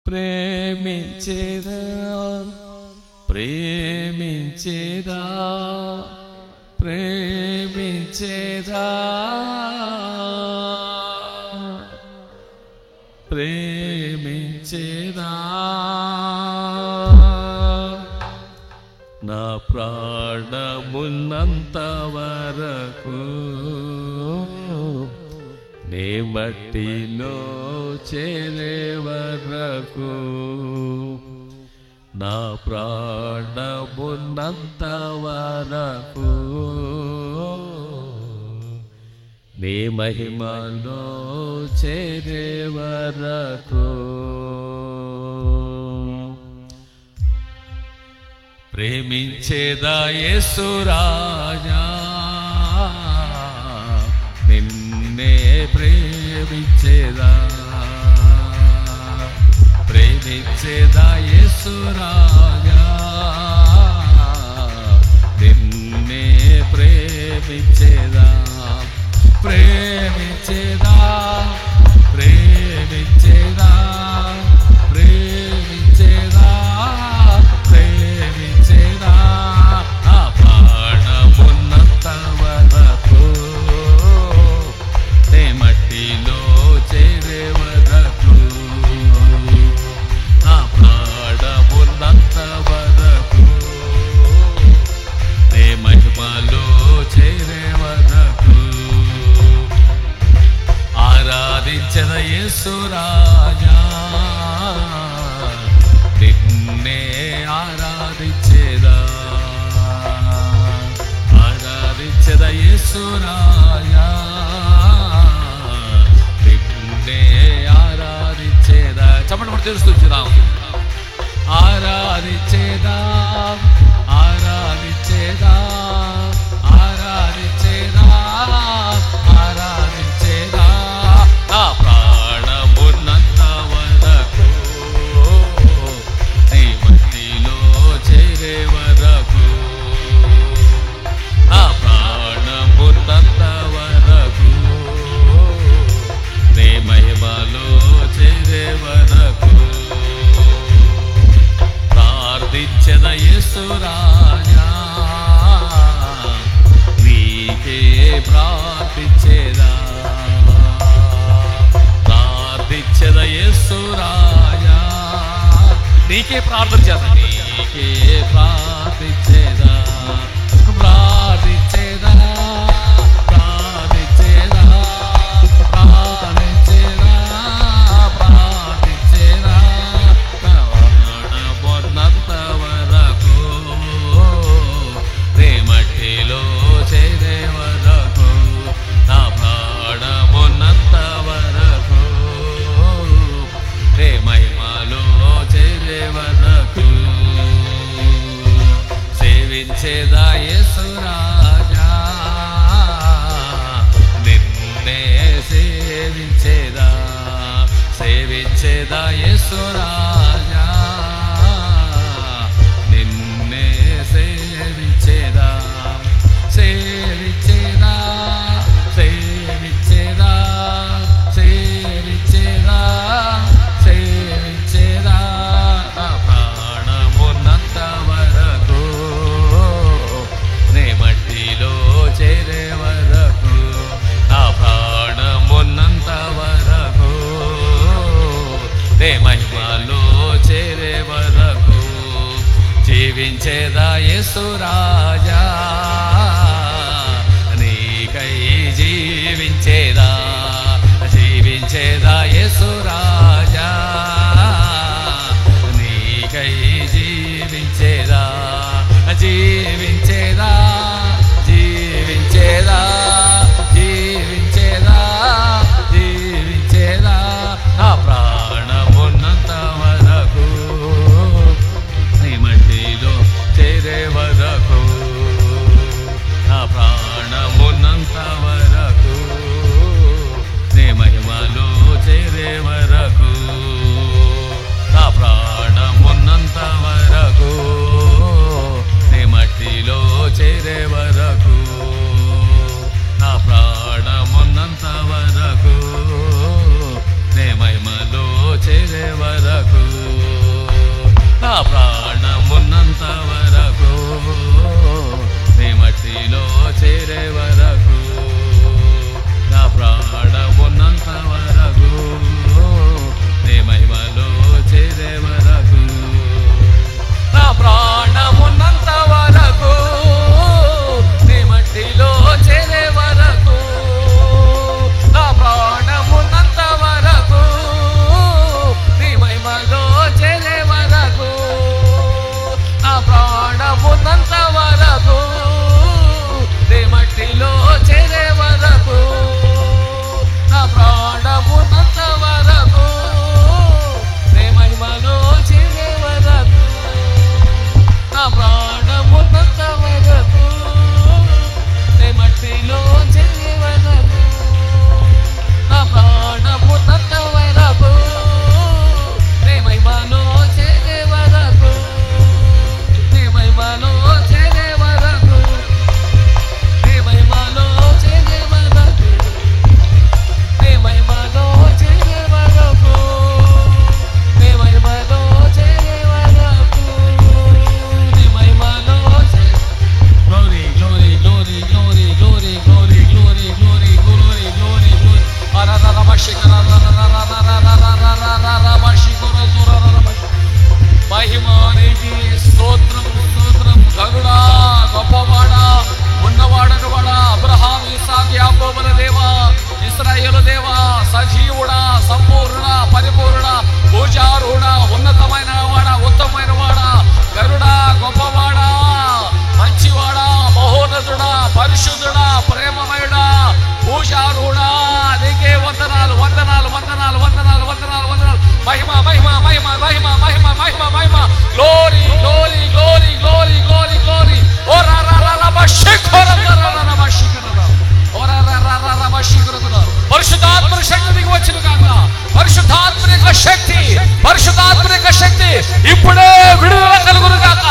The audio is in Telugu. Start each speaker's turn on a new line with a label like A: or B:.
A: ప్రేమించేదా ప్రేమించేదా ప్రేమించేదా ప్రేమించేదా నా ప్రాణమున్నంత వరకు నీ మట్టిలో చేరే వరకు నా ప్రాణమున్నంత వరకు నీ మహిమలో చేరే వరకు ప్రేమించేదా యేసు రాజా నిన్నే ప్రేమించేదా ప్రేమించేదా యేసు రాజా నిన్నే ప్రేమించేదా ప్రేమించేదా ప్రేమించేదా ప్రేమించేదా ప్రేమించేదా ఆ ప్రాణమున్నంత వరకు నీ మట్టిలో చేరే వరకు ఆ ప్రాణమున్నంత వరకు నీ మహిమలో చేరే వరకు ఆరాధించద యేసు రాజా నిన్నే ఆరాధించేదా ఆరాధించద యేసు రాజా నిన్నే ఆరాధించేదా చెప్పండి మనం తెలుస్తుందాం ఆరాధించేదా ఆరాధించేదా ఆరాధించేదా ఆరాధించేదా నా ప్రాణమున్నంత వరకు నీ మట్టిలో చేరే వరకు నా ప్రాణమున్నంత వరకు నీ మహిమలో చేరే వరకు ప్రార్థించద యేసు రాజా నీకే ప్రార్థించేదా ప్రార్థించద యేసు రాజా నీకే ప్రార్థన చేదా నీకే ప్రార్థించేదా ప్రార్థించేదా ప్రార్థించేదా ప్రార్థించేదా ప్రార్థించేదా ప్రాణమున్నంత వరకు నీ మట్టిలో చేరే వరకు నా ప్రాణమున్నంత వరకు నీ మహిమలో చేరే వరకు సేవించేదా యేసు రాజా నిన్నే సేవించేదా సేవించేదా యేసు రాజా నిన్నే సేవించేదా సేవించేదా సేవించేదా సేవించేదా సేవించేదా ప్రాణమున్నంత వరకు నీ మట్టిలో చేరే వరకు నా ప్రాణమున్నంత వరకు నీ మహిమలో చేరే వరకు జీవించేదా యేసు రాజా నీకై జీవించేదా జీవించేదా యేసు రాజా నీకై జీవించేదా జీవించేదా జీవించేదా జీవించేదా జీవించేదా నా ప్రాణమున్నంత వరకు నీ మట్టిలో చేరే వరకు ప్రాణమున్నంత వరకు నీ మట్టిలో చేరే వరకు నా ప్రాణమున్నంత వరకు నీ మహిమలో చేరే వరకు నా ప్రాణమున్నంత వరకు నీ మట్టిలో చేరే వరకు నా ప్రాణమున్నంత వరకు నీ మహిమలో చేరే వరకు నీ మహిమలో చేరే వరకు నీ మహిమలో చేరే వరకు నీ మహిమలో చేరే వరకు నీ మహిమలో చేరే వరకు నీ మహిమలో glory glory glory glory glory glory glory glory glory glory glory మహిమానికి స్తోత్రం స్తోత్రం. గరుడా, గొప్పవాడా, ఉన్నవాడను వాడా, అబ్రహాం, ఇస్సాకు, యాకోబుల దేవా, ఇశ్రాయేలు దేవా, సజీవుడా, సంపూర్ణ, పరిపూర్ణ, పూజారుడా, ఉన్నతమైన వాడా, ఉత్తమమైన వాడా, గరుడా, గొప్పవాడా, మంచివాడా, మహోన్నతుడా, పరిశుద్ధుడా, ప్రేమమయుడా, పూజారుడా, నీకే వందనాలు వందనాలు వందనాలు వందనాలు వందనాలు వందనాలు. మహిమ మహిమ మహిమ మహిమ మహిమ మహిమ మహిమ. Glory glory glory glory glory glory. ఓ రా రా రా రా బషిఖర రా రా రా బషిఖర రా. ఓ రా రా రా రా రా బషిఖర రా. పరిశుద్ధాత్మ శక్తి దిగి వచ్చిన కాక. పరిశుద్ధాత్మ యొక్క శక్తి, పరిశుద్ధాత్మ యొక్క శక్తి ఇప్పుడే విడుదల కలుగును కాక.